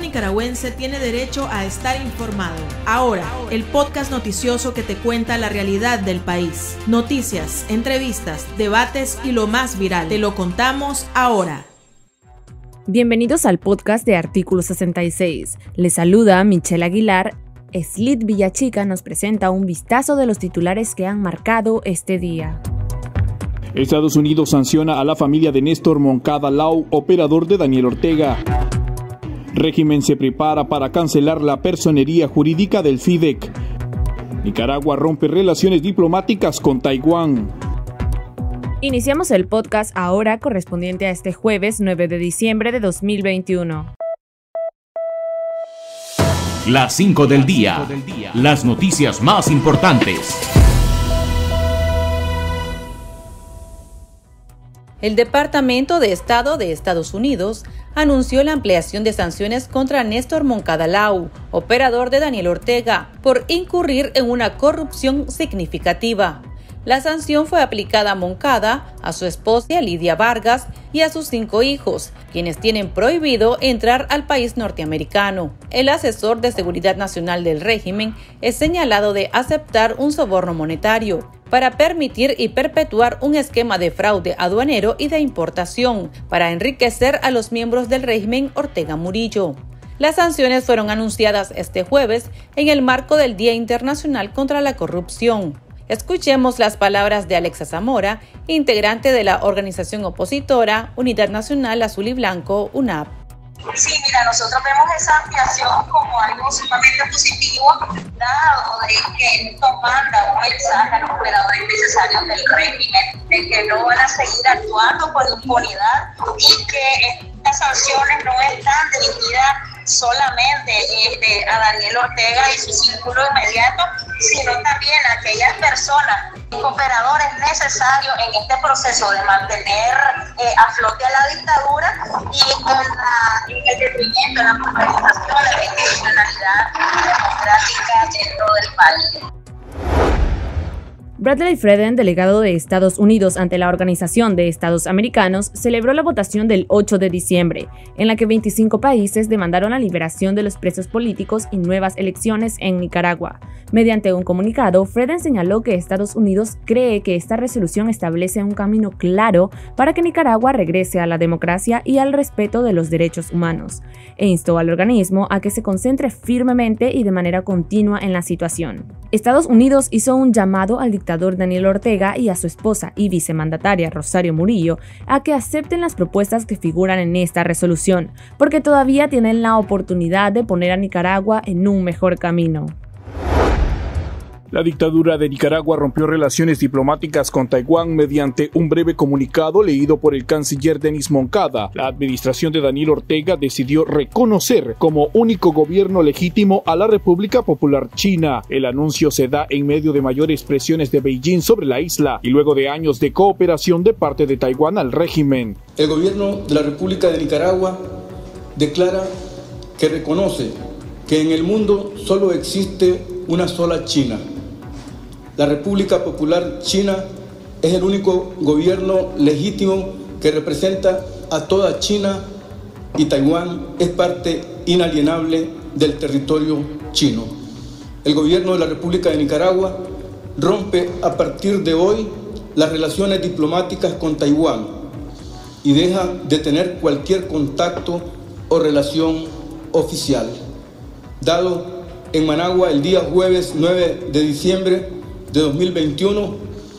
nicaragüense tiene derecho a estar informado. Ahora, el podcast noticioso que te cuenta la realidad del país. Noticias, entrevistas, debates y lo más viral. Te lo contamos ahora. Bienvenidos al podcast de Artículo 66. Les saluda Michelle Aguilar. Slit Villachica nos presenta un vistazo de los titulares que han marcado este día. Estados Unidos sanciona a la familia de Néstor Moncada Lau, operador de Daniel Ortega. Régimen se prepara para cancelar la personería jurídica del FIDEC. Nicaragua rompe relaciones diplomáticas con Taiwán. Iniciamos el podcast ahora correspondiente a este jueves 9 de diciembre de 2021. Las 5 del día. Las noticias más importantes. El Departamento de Estado de Estados Unidos anunció la ampliación de sanciones contra Néstor Moncada Lau, operador de Daniel Ortega, por incurrir en una corrupción significativa. La sanción fue aplicada a Moncada, a su esposa Lidia Vargas y a sus 5 hijos, quienes tienen prohibido entrar al país norteamericano. El asesor de Seguridad Nacional del régimen es señalado de aceptar un soborno monetario para permitir y perpetuar un esquema de fraude aduanero y de importación para enriquecer a los miembros del régimen Ortega Murillo. Las sanciones fueron anunciadas este jueves en el marco del Día Internacional contra la Corrupción. Escuchemos las palabras de Alexa Zamora, integrante de la organización opositora Unidad Nacional Azul y Blanco, UNAP. Sí, mira, nosotros vemos esa ampliación como algo sumamente positivo, dado de que esto manda un mensaje a los operadores necesarios del régimen de que no van a seguir actuando con impunidad y que estas sanciones no están dirigidas solamente a Daniel Ortega y su círculo inmediato, sino también a aquellas personas, operadores necesarios en este proceso de mantener a flote a la dictadura y en el detrimento de la modernización de la institucionalidad democrática dentro del país. Bradley Freden, delegado de Estados Unidos ante la Organización de Estados Americanos, celebró la votación del 8 de diciembre, en la que 25 países demandaron la liberación de los presos políticos y nuevas elecciones en Nicaragua. Mediante un comunicado, Freden señaló que Estados Unidos cree que esta resolución establece un camino claro para que Nicaragua regrese a la democracia y al respeto de los derechos humanos, e instó al organismo a que se concentre firmemente y de manera continua en la situación. Estados Unidos hizo un llamado al dictador Daniel Ortega y a su esposa y vicemandataria Rosario Murillo a que acepten las propuestas que figuran en esta resolución, porque todavía tienen la oportunidad de poner a Nicaragua en un mejor camino. La dictadura de Nicaragua rompió relaciones diplomáticas con Taiwán mediante un breve comunicado leído por el canciller Denis Moncada. La administración de Daniel Ortega decidió reconocer como único gobierno legítimo a la República Popular China. El anuncio se da en medio de mayores presiones de Beijing sobre la isla y luego de años de cooperación de parte de Taiwán al régimen. El gobierno de la República de Nicaragua declara que reconoce que en el mundo solo existe una sola China. La República Popular China es el único gobierno legítimo que representa a toda China y Taiwán es parte inalienable del territorio chino. El gobierno de la República de Nicaragua rompe a partir de hoy las relaciones diplomáticas con Taiwán y deja de tener cualquier contacto o relación oficial. Dado en Managua el día jueves 9 de diciembre de 2021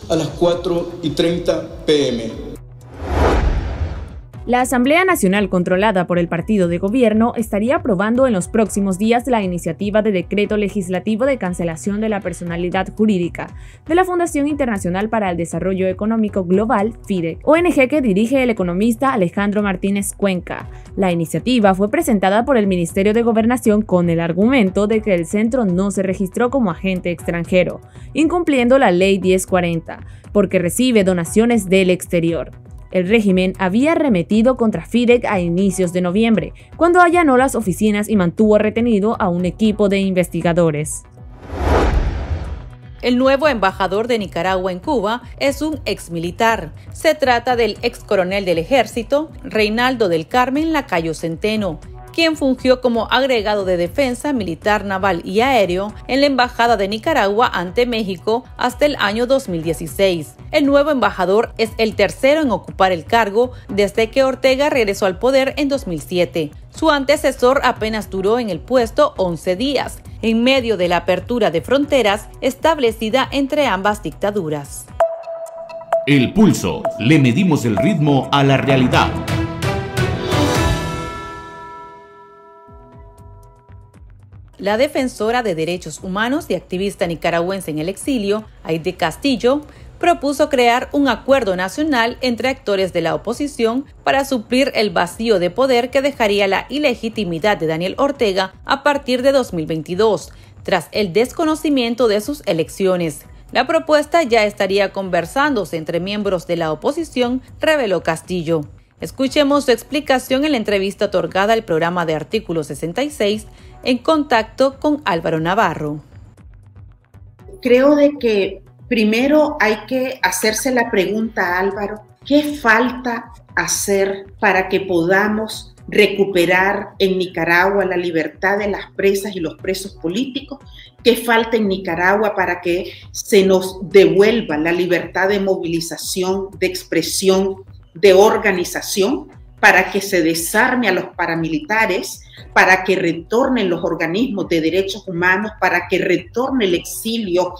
a las 4:30 p.m. La Asamblea Nacional, controlada por el partido de gobierno, estaría aprobando en los próximos días la iniciativa de decreto legislativo de cancelación de la personalidad jurídica de la Fundación Internacional para el Desarrollo Económico Global, FIDEC, ONG que dirige el economista Alejandro Martínez Cuenca. La iniciativa fue presentada por el Ministerio de Gobernación con el argumento de que el centro no se registró como agente extranjero, incumpliendo la Ley 1040, porque recibe donaciones del exterior. El régimen había arremetido contra FIDEC a inicios de noviembre, cuando allanó las oficinas y mantuvo retenido a un equipo de investigadores. El nuevo embajador de Nicaragua en Cuba es un exmilitar. Se trata del excoronel del ejército, Reinaldo del Carmen Lacayo Centeno, quien fungió como agregado de defensa militar, naval y aéreo en la Embajada de Nicaragua ante México hasta el año 2016. El nuevo embajador es el tercero en ocupar el cargo desde que Ortega regresó al poder en 2007. Su antecesor apenas duró en el puesto 11 días, en medio de la apertura de fronteras establecida entre ambas dictaduras. El Pulso. Le medimos el ritmo a la realidad. La defensora de derechos humanos y activista nicaragüense en el exilio, Aide Castillo, propuso crear un acuerdo nacional entre actores de la oposición para suplir el vacío de poder que dejaría la ilegitimidad de Daniel Ortega a partir de 2022, tras el desconocimiento de sus elecciones. La propuesta ya estaría conversándose entre miembros de la oposición, reveló Castillo. Escuchemos su explicación en la entrevista otorgada al programa de Artículo 66 en contacto con Álvaro Navarro. Creo de que primero hay que hacerse la pregunta, Álvaro, ¿qué falta hacer para que podamos recuperar en Nicaragua la libertad de las presas y los presos políticos? ¿Qué falta en Nicaragua para que se nos devuelva la libertad de movilización, de expresión, de organización, para que se desarme a los paramilitares, para que retornen los organismos de derechos humanos, para que retorne el exilio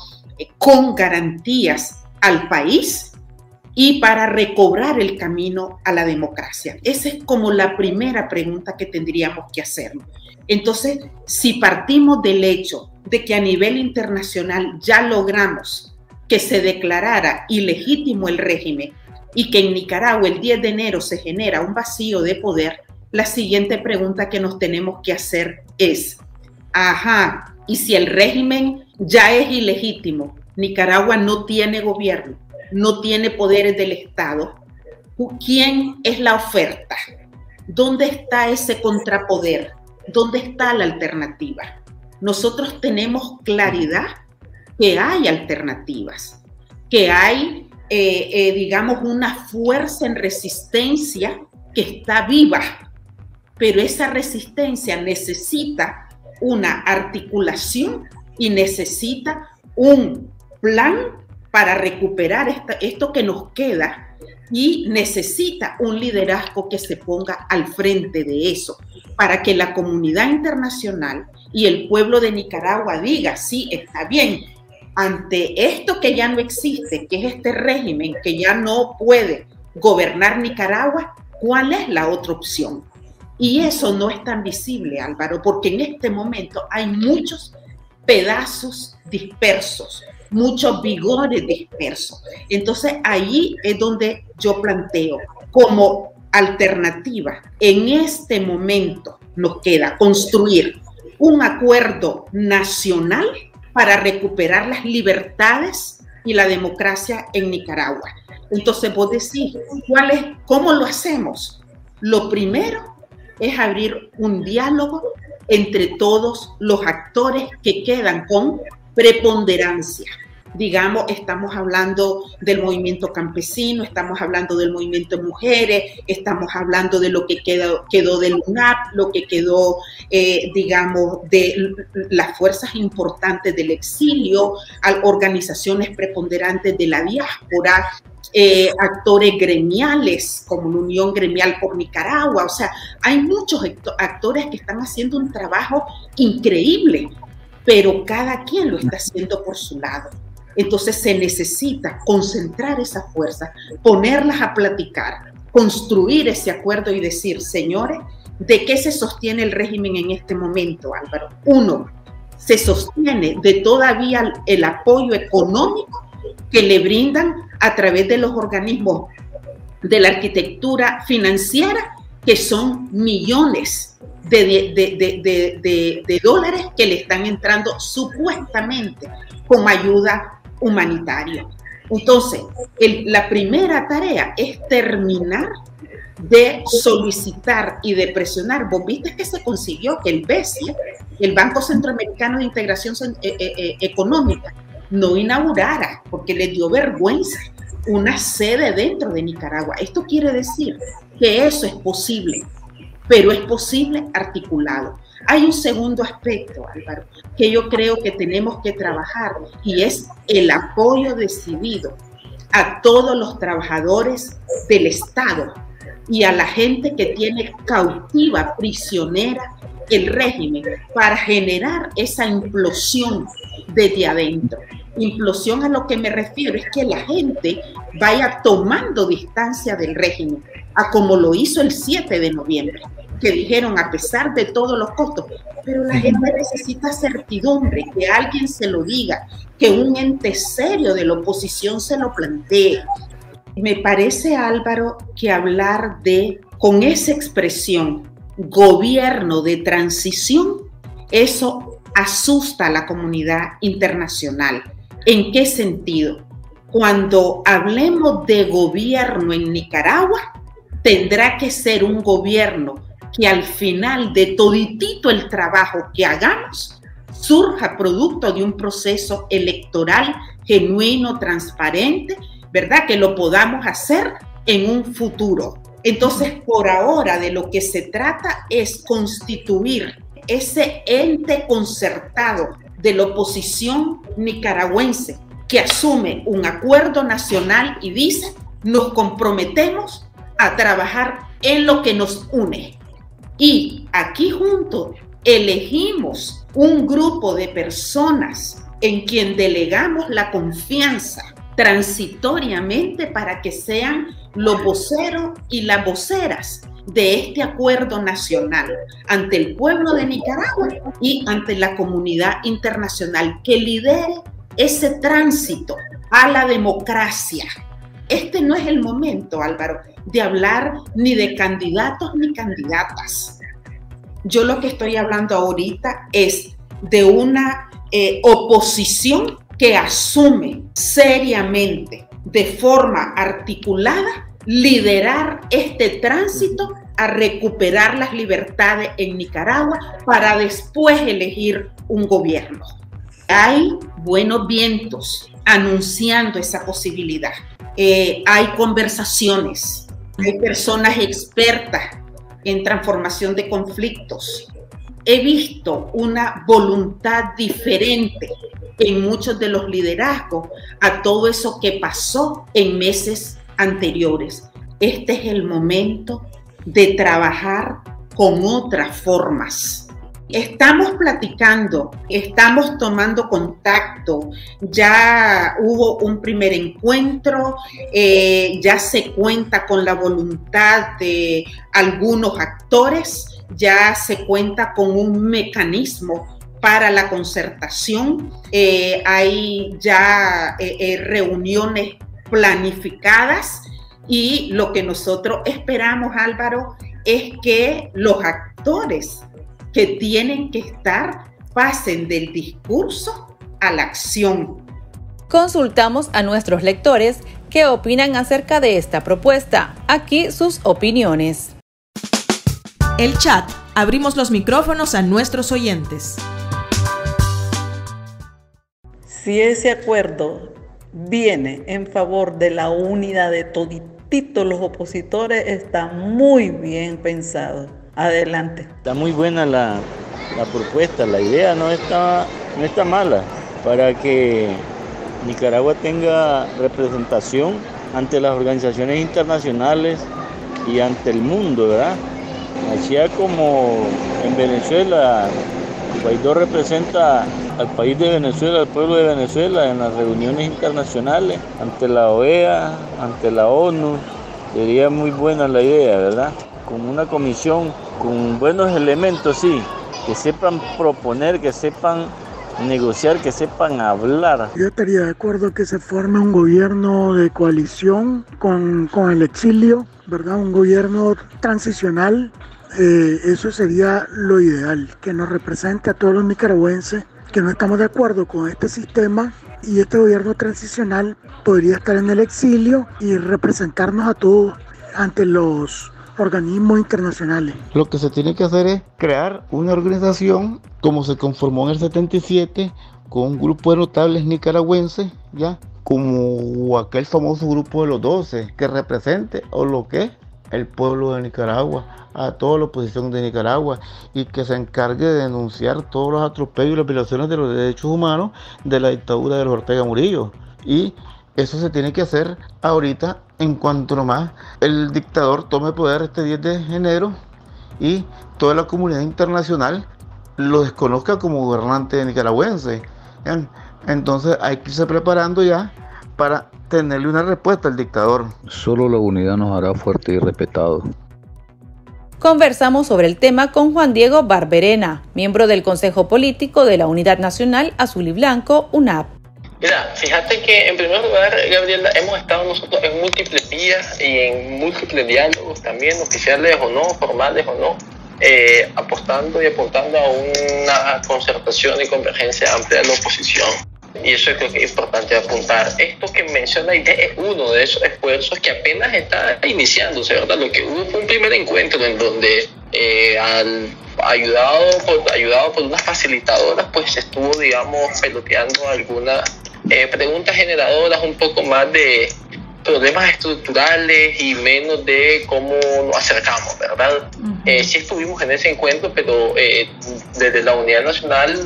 con garantías al país y para recobrar el camino a la democracia? Esa es como la primera pregunta que tendríamos que hacernos. Entonces, si partimos del hecho de que a nivel internacional ya logramos que se declarara ilegítimo el régimen y que en Nicaragua el 10 de enero se genera un vacío de poder, la siguiente pregunta que nos tenemos que hacer es, ¿y si el régimen ya es ilegítimo, Nicaragua no tiene gobierno, no tiene poderes del Estado, ¿quién es la oferta? ¿Dónde está ese contrapoder? ¿Dónde está la alternativa? Nosotros tenemos claridad que hay alternativas, que hay, digamos, una fuerza en resistencia que está viva, pero esa resistencia necesita una articulación y necesita un plan para recuperar esto que nos queda, y necesita un liderazgo que se ponga al frente de eso, para que la comunidad internacional y el pueblo de Nicaragua diga, sí, está bien, ante esto que ya no existe, que es este régimen que ya no puede gobernar Nicaragua, ¿cuál es la otra opción? Y eso no es tan visible, Álvaro, porque en este momento hay muchos pedazos dispersos, muchos vigores dispersos. Entonces ahí es donde yo planteo como alternativa. En este momento nos queda construir un acuerdo nacional para recuperar las libertades y la democracia en Nicaragua. Entonces vos decís, ¿cómo lo hacemos? Lo primero es abrir un diálogo entre todos los actores que quedan con preponderancia. Digamos, estamos hablando del movimiento campesino, estamos hablando del movimiento de mujeres, estamos hablando de lo que quedó del UNAP, lo que quedó, digamos, de las fuerzas importantes del exilio, organizaciones preponderantes de la diáspora, actores gremiales como la Unión Gremial por Nicaragua. O sea, hay muchos actores que están haciendo un trabajo increíble, pero cada quien lo está haciendo por su lado. Entonces se necesita concentrar esa fuerza, ponerlas a platicar, construir ese acuerdo y decir, señores, ¿de qué se sostiene el régimen en este momento, Álvaro? Uno, se sostiene de todavía el apoyo económico que le brindan a través de los organismos de la arquitectura financiera, que son millones de dólares que le están entrando supuestamente como ayuda humanitaria. Entonces, la primera tarea es terminar de solicitar y de presionar. Vos viste que se consiguió que el BCE, el Banco Centroamericano de Integración Económica, no inaugurara porque le dio vergüenza una sede dentro de Nicaragua. Esto quiere decir que eso es posible. pero es posible articulado. Hay un segundo aspecto, Álvaro, que yo creo que tenemos que trabajar, y es el apoyo decidido a todos los trabajadores del Estado y a la gente que tiene cautiva, prisionera, el régimen, para generar esa implosión desde adentro. Implosión, a lo que me refiero es que la gente vaya tomando distancia del régimen, a como lo hizo el 7 de noviembre, que dijeron a pesar de todos los costos, pero la gente necesita certidumbre, que alguien se lo diga, que un ente serio de la oposición se lo plantee. Me parece, Álvaro, que hablar con esa expresión, gobierno de transición, eso asusta a la comunidad internacional. ¿En qué sentido? Cuando hablemos de gobierno en Nicaragua, tendrá que ser un gobierno que al final de toditito el trabajo que hagamos surja producto de un proceso electoral genuino, transparente, ¿verdad? Que lo podamos hacer en un futuro. Entonces, por ahora, de lo que se trata es constituir ese ente concertado de la oposición nicaragüense que asume un acuerdo nacional y dice, nos comprometemos a trabajar en lo que nos une. Y aquí juntos elegimos un grupo de personas en quien delegamos la confianza transitoriamente para que sean los voceros y las voceras de este acuerdo nacional ante el pueblo de Nicaragua y ante la comunidad internacional, que lidere ese tránsito a la democracia. Este no es el momento, Álvaro, de hablar ni de candidatos ni candidatas. Yo lo que estoy hablando ahorita es de una oposición que asume seriamente, de forma articulada, liderar este tránsito a recuperar las libertades en Nicaragua para después elegir un gobierno. Hay buenos vientos anunciando esa posibilidad. Hay conversaciones, hay personas expertas en transformación de conflictos. He visto una voluntad diferente en muchos de los liderazgos a todo eso que pasó en meses anteriores. Este es el momento de trabajar con otras formas. Estamos platicando, estamos tomando contacto, ya hubo un primer encuentro, ya se cuenta con la voluntad de algunos actores, ya se cuenta con un mecanismo para la concertación, hay ya reuniones planificadas y lo que nosotros esperamos, Álvaro, es que los actores que tienen que estar pasen del discurso a la acción. Consultamos a nuestros lectores qué opinan acerca de esta propuesta. Aquí sus opiniones. El chat. Abrimos los micrófonos a nuestros oyentes. Si ese acuerdo viene en favor de la unidad de todititos los opositores, está muy bien pensado. Adelante. Está muy buena la propuesta, la idea no está mala, para que Nicaragua tenga representación ante las organizaciones internacionales y ante el mundo, ¿verdad? Así como en Venezuela, Guaidó representa al país de Venezuela, al pueblo de Venezuela en las reuniones internacionales, ante la OEA, ante la ONU. Sería muy buena la idea, ¿verdad? Con una comisión con buenos elementos, sí, que sepan proponer, que sepan negociar, que sepan hablar. Yo estaría de acuerdo que se forme un gobierno de coalición con el exilio, ¿verdad? Un gobierno transicional. Eso sería lo ideal, que nos represente a todos los nicaragüenses que no estamos de acuerdo con este sistema, y este gobierno transicional podría estar en el exilio y representarnos a todos ante los organismos internacionales. Lo que se tiene que hacer es crear una organización como se conformó en el 77, con un grupo de notables nicaragüenses, ya como aquel famoso grupo de los 12, que represente o lo que el pueblo de Nicaragua, a toda la oposición de Nicaragua, y que se encargue de denunciar todos los atropellos y las violaciones de los derechos humanos de la dictadura de los Ortega Murillo. Y eso se tiene que hacer ahorita, en cuanto nomás el dictador tome poder este 10 de enero y toda la comunidad internacional lo desconozca como gobernante nicaragüense. Entonces hay que irse preparando ya para tenerle una respuesta al dictador. Solo la unidad nos hará fuerte y respetado. Conversamos sobre el tema con Juan Diego Barberena, miembro del Consejo Político de la Unidad Nacional Azul y Blanco, UNAP. Mira, fíjate que en primer lugar, Gabriela, hemos estado nosotros en múltiples vías y en múltiples diálogos también, oficiales o no, formales o no, apostando y apuntando a una concertación y convergencia amplia de la oposición. Y eso creo que es importante apuntar. Esto que menciona es uno de esos esfuerzos que apenas está iniciándose, ¿verdad? Lo que hubo fue un primer encuentro en donde, ayudado por unas facilitadoras, pues se estuvo, digamos, peloteando algunas preguntas generadoras un poco más de problemas estructurales y menos de cómo nos acercamos, ¿verdad? Sí estuvimos en ese encuentro, pero desde la Unidad Nacional,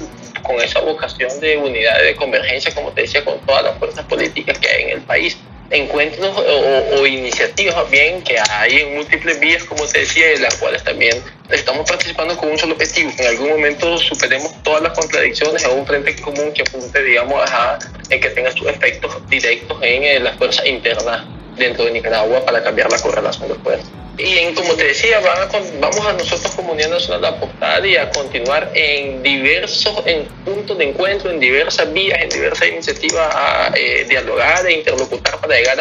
con esa vocación de unidad y de convergencia, como te decía, con todas las fuerzas políticas que hay en el país. Encuentros o iniciativas bien que hay en múltiples vías, como te decía, de las cuales también estamos participando con un solo objetivo, que en algún momento superemos todas las contradicciones a un frente común que apunte, digamos, que tenga sus efectos directos en las fuerzas internas dentro de Nicaragua para cambiar la correlación de fuerzas. Y como te decía, vamos a nosotros como Unidad Nacional a apostar y a continuar en puntos de encuentro, en diversas vías, en diversas iniciativas, a dialogar e interlocutar para llegar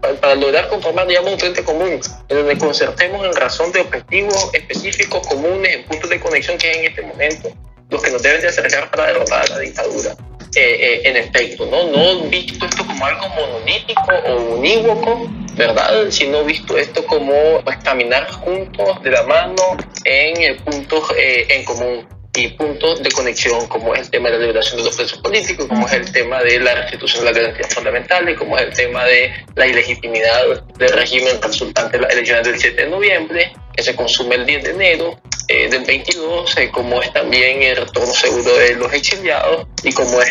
para lograr conformar, digamos, un frente común, en donde concertemos en razón de objetivos específicos, comunes, en puntos de conexión que hay en este momento, los que nos deben de acercar para derrotar a la dictadura. En efecto, no visto esto como algo monolítico o unívoco, ¿verdad? Sino visto esto como caminar juntos de la mano en puntos en común y puntos de conexión, como es el tema de la liberación de los presos políticos, como es el tema de la restitución de las garantías fundamentales, como es el tema de la ilegitimidad del régimen resultante de las elecciones del 7 de noviembre, que se consume el 10 de enero del 22, como es también el retorno seguro de los exiliados y como es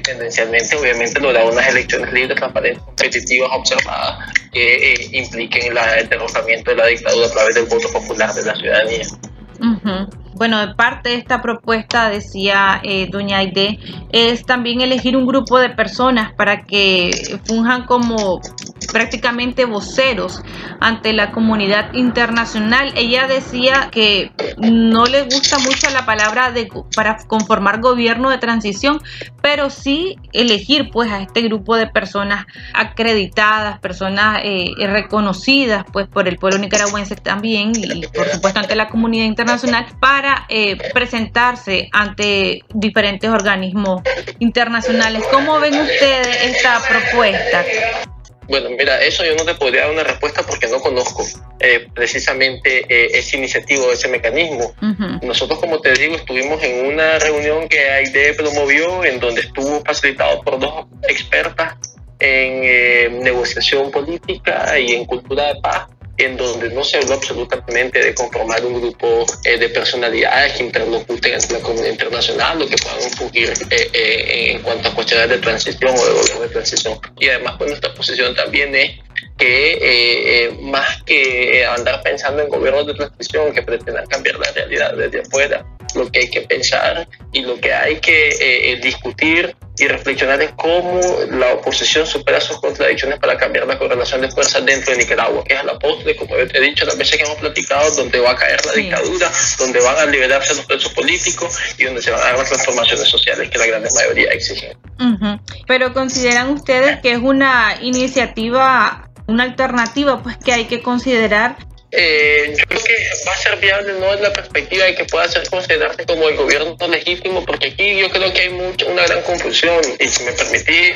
tendencialmente, obviamente, lograr unas elecciones libres, transparentes, competitivas, observadas, que impliquen el derrocamiento de la dictadura a través del voto popular de la ciudadanía. Bueno, de parte de esta propuesta, decía doña Aide, es también elegir un grupo de personas para que funjan como prácticamente voceros ante la comunidad internacional. Ella decía que no le gusta mucho la palabra para conformar gobierno de transición, pero sí elegir pues a este grupo de personas acreditadas, personas reconocidas pues por el pueblo nicaragüense también y por supuesto ante la comunidad internacional para presentarse ante diferentes organismos internacionales. ¿Cómo ven ustedes esta propuesta? Bueno, mira, eso yo no te podría dar una respuesta porque no conozco precisamente esa iniciativa o ese mecanismo. Nosotros, como te digo, estuvimos en una reunión que AID promovió, en donde estuvo facilitado por dos expertas en negociación política y en cultura de paz, en donde no se habló absolutamente de conformar un grupo de personalidades que interlocuten ante la comunidad internacional o que puedan fungir en cuanto a cuestiones de transición o de gobierno de transición. Y además, pues, nuestra posición también es que más que andar pensando en gobiernos de transición que pretendan cambiar la realidad desde afuera, lo que hay que pensar y lo que hay que discutir y reflexionar es cómo la oposición supera sus contradicciones para cambiar la correlación de fuerzas dentro de Nicaragua, que es a la postre, como yo te he dicho las veces que hemos platicado, donde va a caer la dictadura, donde van a liberarse los presos políticos y donde se van a dar las transformaciones sociales que la gran mayoría exigen. Pero ¿consideran ustedes que es una iniciativa, una alternativa pues que hay que considerar? Yo creo que va a ser viable no desde la perspectiva de que pueda ser considerarse como el gobierno legítimo, porque aquí yo creo que hay una gran confusión, y si me permitís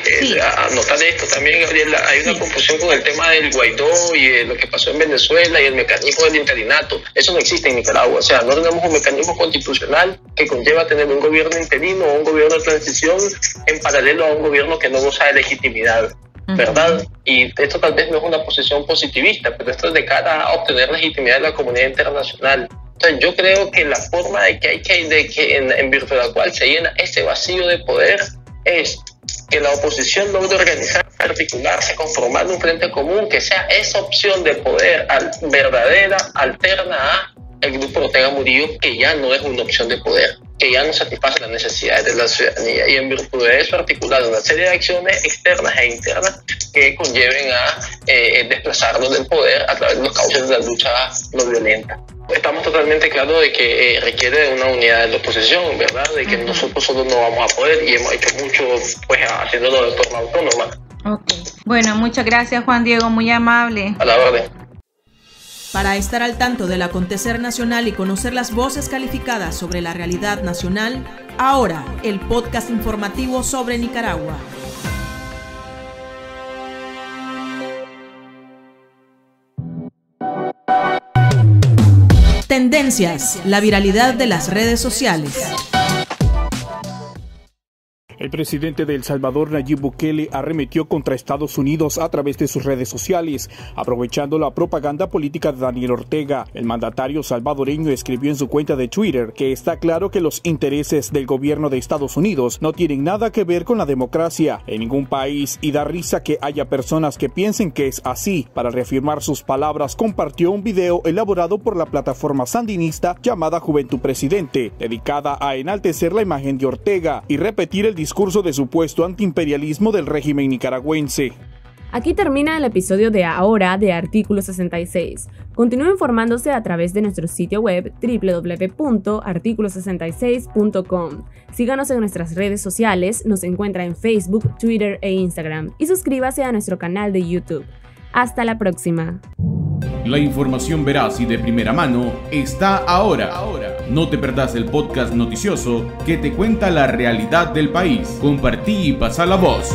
anotar esto también, Gabriela, hay una confusión con el tema del Guaidó y lo que pasó en Venezuela y el mecanismo del interinato. Eso no existe en Nicaragua, o sea, no tenemos un mecanismo constitucional que conlleva tener un gobierno interino o un gobierno de transición en paralelo a un gobierno que no goza de legitimidad. ¿verdad? Y esto tal vez no es una posición positivista, pero esto es de cara a obtener legitimidad de la comunidad internacional. Entonces yo creo que la forma de que en virtud de la cual se llena ese vacío de poder es que la oposición logre organizarse, articularse, conformar un frente común, que sea esa opción de poder verdadera, alterna a el grupo Ortega Murillo, que ya no es una opción de poder, que ya no satisface las necesidades de la ciudadanía, y en virtud de eso articular una serie de acciones externas e internas que conlleven a desplazarnos del poder a través de los cauces de la lucha no violenta. Estamos totalmente claros de que requiere de una unidad de la oposición, ¿verdad? De que nosotros solo no vamos a poder, y hemos hecho mucho pues haciéndolo de forma autónoma. Ok. Bueno, muchas gracias, Juan Diego, muy amable. A la orden. Para estar al tanto del acontecer nacional y conocer las voces calificadas sobre la realidad nacional, ahora el podcast informativo sobre Nicaragua. Tendencias, la viralidad de las redes sociales. El presidente de El Salvador, Nayib Bukele, arremetió contra Estados Unidos a través de sus redes sociales, aprovechando la propaganda política de Daniel Ortega. El mandatario salvadoreño escribió en su cuenta de Twitter que está claro que los intereses del gobierno de Estados Unidos no tienen nada que ver con la democracia en ningún país, y da risa que haya personas que piensen que es así. Para reafirmar sus palabras, compartió un video elaborado por la plataforma sandinista llamada Juventud Presidente, dedicada a enaltecer la imagen de Ortega y repetir el discurso de supuesto antiimperialismo del régimen nicaragüense. Aquí termina el episodio de ahora de Artículo 66. Continúe informándose a través de nuestro sitio web www.articulo66.com. Síganos en nuestras redes sociales, nos encuentra en Facebook, Twitter e Instagram, y suscríbase a nuestro canal de YouTube. Hasta la próxima. La información veraz y de primera mano está ahora. No te perdás el podcast noticioso que te cuenta la realidad del país. Compartí y pasa la voz.